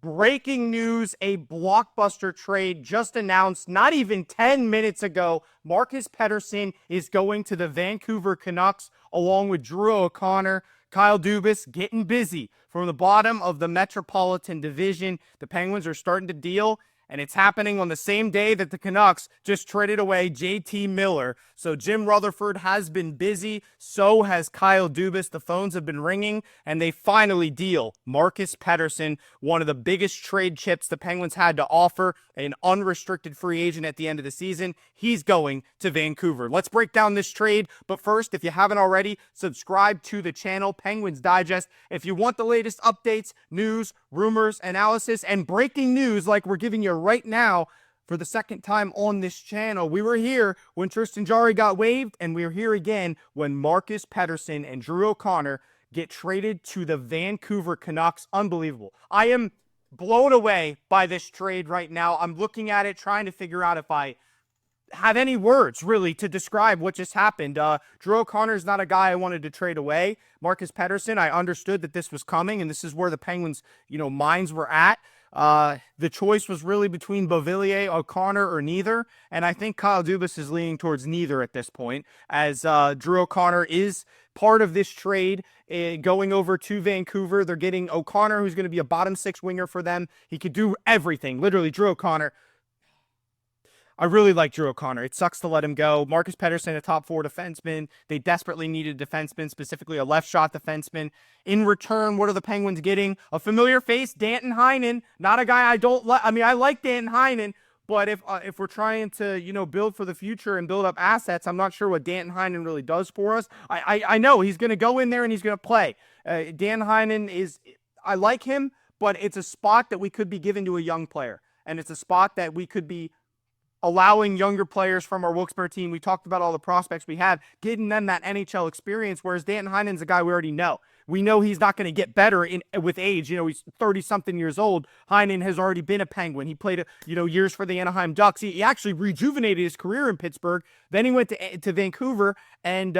Breaking news, a blockbuster trade just announced not even 10 minutes ago. Marcus Pettersson is going to the Vancouver Canucks along with Drew O'Connor. Kyle Dubas getting busy from the bottom of the Metropolitan Division. The Penguins are starting to deal, and it's happening on the same day that the Canucks just traded away JT Miller. So Jim Rutherford has been busy. So has Kyle Dubas. The phones have been ringing, and they finally deal Marcus Pettersson, one of the biggest trade chips the Penguins had to offer, an unrestricted free agent at the end of the season. He's going to Vancouver. Let's break down this trade. But first, if you haven't already, subscribe to the channel, Penguins Digest. If you want the latest updates, news, rumors, analysis, and breaking news like we're giving you right now for the second time on this channel. We were here when Tristan Jarry got waived, and we're here again when Marcus Pettersson and Drew O'Connor get traded to the Vancouver Canucks. Unbelievable. I am blown away by this trade right now. I'm looking at it, trying to figure out if I have any words, really, to describe what just happened. Drew O'Connor is not a guy I wanted to trade away. Marcus Pettersson, I understood that this was coming, and this is where the Penguins, minds were at. The choice was really between Beauvillier, O'Connor, or neither, and I think Kyle Dubas is leaning towards neither at this point, as Drew O'Connor is part of this trade going over to Vancouver. They're getting O'Connor, who's going to be a bottom six winger for them. He could do everything, literally. Drew O'Connor, I really like Drew O'Connor. It sucks to let him go. Marcus Pettersson, a top four defenseman. They desperately needed a defenseman, specifically a left shot defenseman. In return, what are the Penguins getting? A familiar face, Danton Heinen. Not a guy I don't like. I mean, I like Danton Heinen, but if we're trying to, build for the future and build up assets, I'm not sure what Danton Heinen really does for us. I know he's going to go in there and he's going to play. Dan Heinen I like him, but it's a spot that we could be given to a young player. And it's a spot that we could be allowing younger players from our Wilkes-Barre team. We talked about all the prospects we have, getting them that NHL experience, whereas Danton Heinen's a guy we already know. We know he's not going to get better with age. He's 30-something years old. Heinen has already been a Penguin. He played, years for the Anaheim Ducks. He actually rejuvenated his career in Pittsburgh. Then he went to Vancouver, and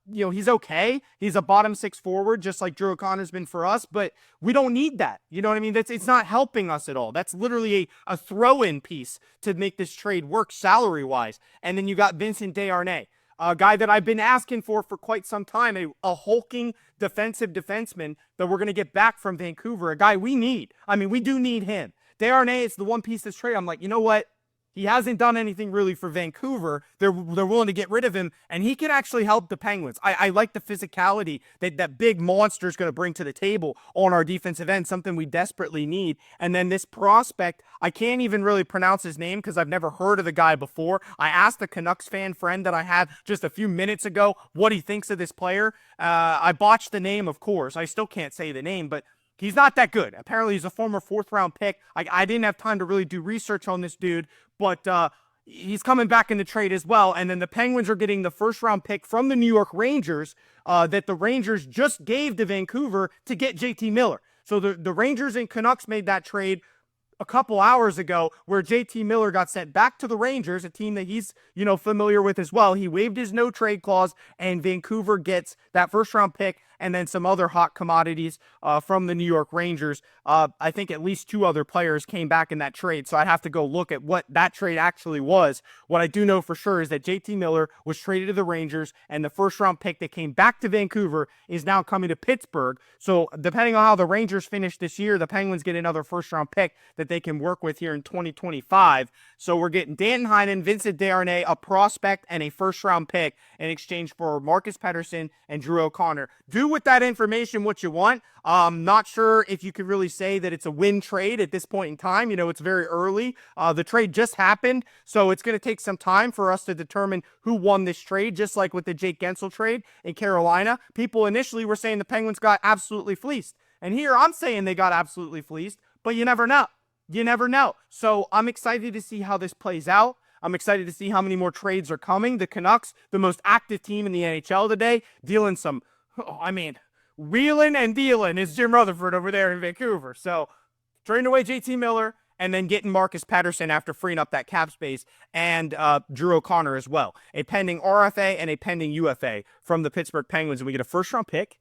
he's okay. He's a bottom six forward, just like Drew O'Connor's been for us, but we don't need that. You know what I mean? It's not helping us at all. That's literally a throw-in piece to make this trade work salary-wise. And then you got Vincent Desharnais, a guy that I've been asking for quite some time, a hulking defensive defenseman that we're going to get back from Vancouver, a guy we need. I mean, we do need him. Desharnais is the one piece of this trade. I'm like, you know what? He hasn't done anything really for Vancouver. They're willing to get rid of him, and he can actually help the Penguins. I like the physicality that big monster is going to bring to the table on our defensive end, something we desperately need. And then this prospect, I can't even really pronounce his name because I've never heard of the guy before. I asked a Canucks fan friend that I had just a few minutes ago what he thinks of this player. I botched the name, of course. I still can't say the name, but he's not that good. Apparently, he's a former fourth-round pick. I didn't have time to really do research on this dude, but he's coming back in the trade as well. And then the Penguins are getting the first-round pick from the New York Rangers that the Rangers just gave to Vancouver to get JT Miller. So the Rangers and Canucks made that trade a couple hours ago, where JT Miller got sent back to the Rangers, a team that he's, familiar with as well. He waived his no-trade clause, and Vancouver gets that first-round pick and then some other hot commodities from the New York Rangers. I think at least two other players came back in that trade, so I'd have to go look at what that trade actually was. What I do know for sure is that JT Miller was traded to the Rangers, and the first-round pick that came back to Vancouver is now coming to Pittsburgh. So depending on how the Rangers finish this year, the Penguins get another first-round pick that they can work with here in 2025. So we're getting Danton Heinen, Vincent Desharnais, a prospect, and a first-round pick in exchange for Marcus Pettersson and Drew O'Connor. Do with that information what you want. I'm not sure if you could really say that it's a win trade at this point in time. It's very early. The trade just happened, so it's going to take some time for us to determine who won this trade, just like with the Jake Gensel trade in Carolina. People initially were saying the Penguins got absolutely fleeced. And here I'm saying they got absolutely fleeced, but you never know. You never know. So I'm excited to see how this plays out. I'm excited to see how many more trades are coming. The Canucks, the most active team in the NHL today, dealing some, wheeling and dealing is Jim Rutherford over there in Vancouver. So trading away JT Miller and then getting Marcus Pettersson after freeing up that cap space, and Drew O'Connor as well. A pending RFA and a pending UFA from the Pittsburgh Penguins. And we get a first-round pick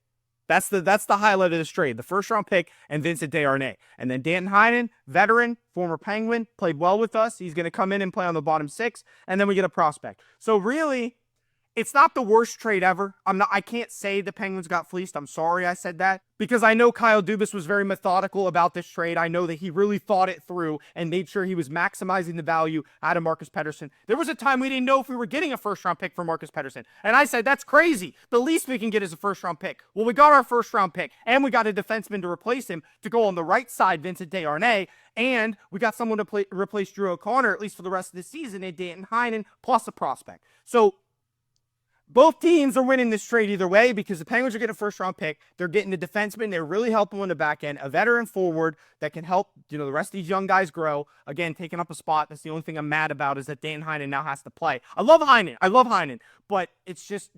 That's the highlight of this trade. The first-round pick and Vincent Desharnais. And then Danton Heinen, veteran, former Penguin, played well with us. He's going to come in and play on the bottom six. And then we get a prospect. So really, it's not the worst trade ever. I can't say the Penguins got fleeced. I'm sorry I said that. Because I know Kyle Dubas was very methodical about this trade. I know that he really thought it through and made sure he was maximizing the value out of Marcus Pettersson. There was a time we didn't know if we were getting a first-round pick for Marcus Pettersson. And I said, that's crazy. The least we can get is a first-round pick. Well, we got our first-round pick, and we got a defenseman to replace him to go on the right side, Vincent Desharnais, and we got someone to replace Drew O'Connor, at least for the rest of the season, in Danton Heinen, plus a prospect. So both teams are winning this trade either way because the Penguins are getting a first-round pick. They're getting a defenseman. They're really helping on the back end. A veteran forward that can help, the rest of these young guys grow. Again, taking up a spot. That's the only thing I'm mad about is that Dan Heinen now has to play. I love Heinen. But it's just,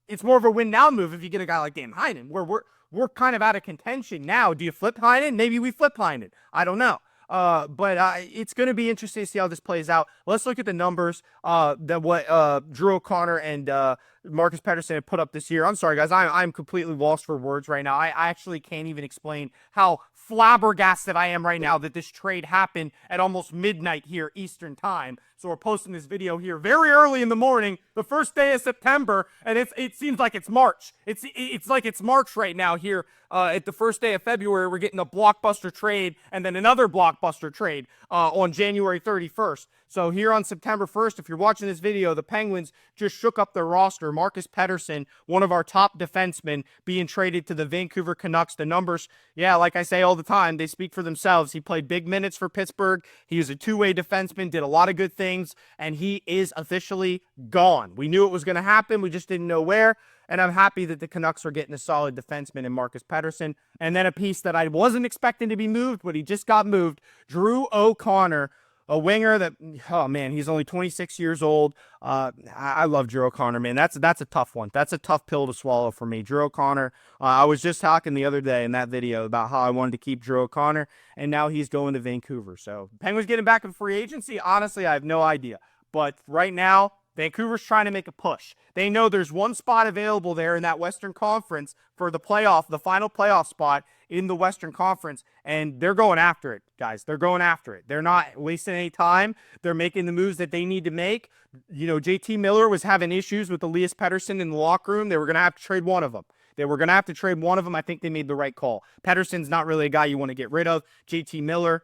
it's more of a win-now move if you get a guy like Dan Heinen, where we're kind of out of contention now. Do you flip Heinen? Maybe we flip Heinen. I don't know. But it's going to be interesting to see how this plays out. Let's look at the numbers that what Drew O'Connor and Marcus Pettersson have put up this year. I'm sorry, guys. I'm completely lost for words right now. I actually can't even explain how flabbergasted I am right now that this trade happened at almost midnight here Eastern time. So we're posting this video here very early in the morning, the first day of September, and it seems like it's March. It's like it's March right now here at the first day of February. We're getting a blockbuster trade and then another blockbuster trade on January 31st. So here on September 1st, if you're watching this video, the Penguins just shook up their roster. Marcus Pettersson, one of our top defensemen, being traded to the Vancouver Canucks. The numbers, yeah, like I say all the time, they speak for themselves. He played big minutes for Pittsburgh. He was a two-way defenseman, did a lot of good things, and he is officially gone. We knew it was going to happen. We just didn't know where. And I'm happy that the Canucks are getting a solid defenseman in Marcus Pettersson. And then a piece that I wasn't expecting to be moved, but he just got moved, Drew O'Connor, a winger that, oh man, he's only 26 years old. I love Drew O'Connor, man. That's a tough one. That's a tough pill to swallow for me. Drew O'Connor, I was just talking the other day in that video about how I wanted to keep Drew O'Connor, and now he's going to Vancouver. So Penguins getting back in free agency, honestly, I have no idea. But right now, Vancouver's trying to make a push. They know there's one spot available there in that Western Conference for the final playoff spot in the Western Conference, and they're going after it, guys. They're going after it. They're not wasting any time. They're making the moves that they need to make. JT Miller was having issues with Elias Pettersson in the locker room. They were going to have to trade one of them. I think they made the right call. Pettersson's not really a guy you want to get rid of. JT Miller,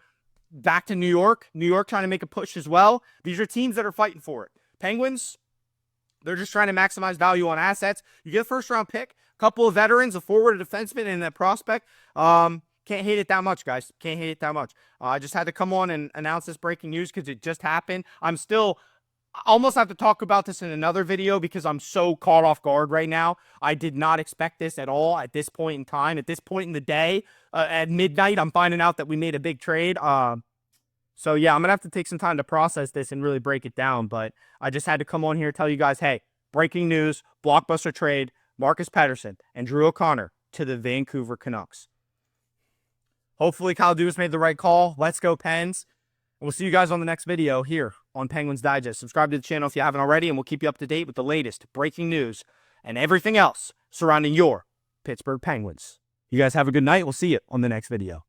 back to New York. New York trying to make a push as well. These are teams that are fighting for it. Penguins, they're just trying to maximize value on assets. You get a first-round pick, a couple of veterans, a forward, a defenseman, and a prospect. Can't hate it that much, guys. Can't hate it that much. I just had to come on and announce this breaking news because it just happened. I almost have to talk about this in another video because I'm so caught off guard right now. I did not expect this at all at this point in time. At this point in the day, at midnight, I'm finding out that we made a big trade. So, yeah, I'm going to have to take some time to process this and really break it down. But I just had to come on here and tell you guys, hey, breaking news, blockbuster trade, Marcus Pettersson and Drew O'Connor to the Vancouver Canucks. Hopefully, Kyle Dubas made the right call. Let's go, Pens. And we'll see you guys on the next video here on Penguins Digest. Subscribe to the channel if you haven't already, and we'll keep you up to date with the latest breaking news and everything else surrounding your Pittsburgh Penguins. You guys have a good night. We'll see you on the next video.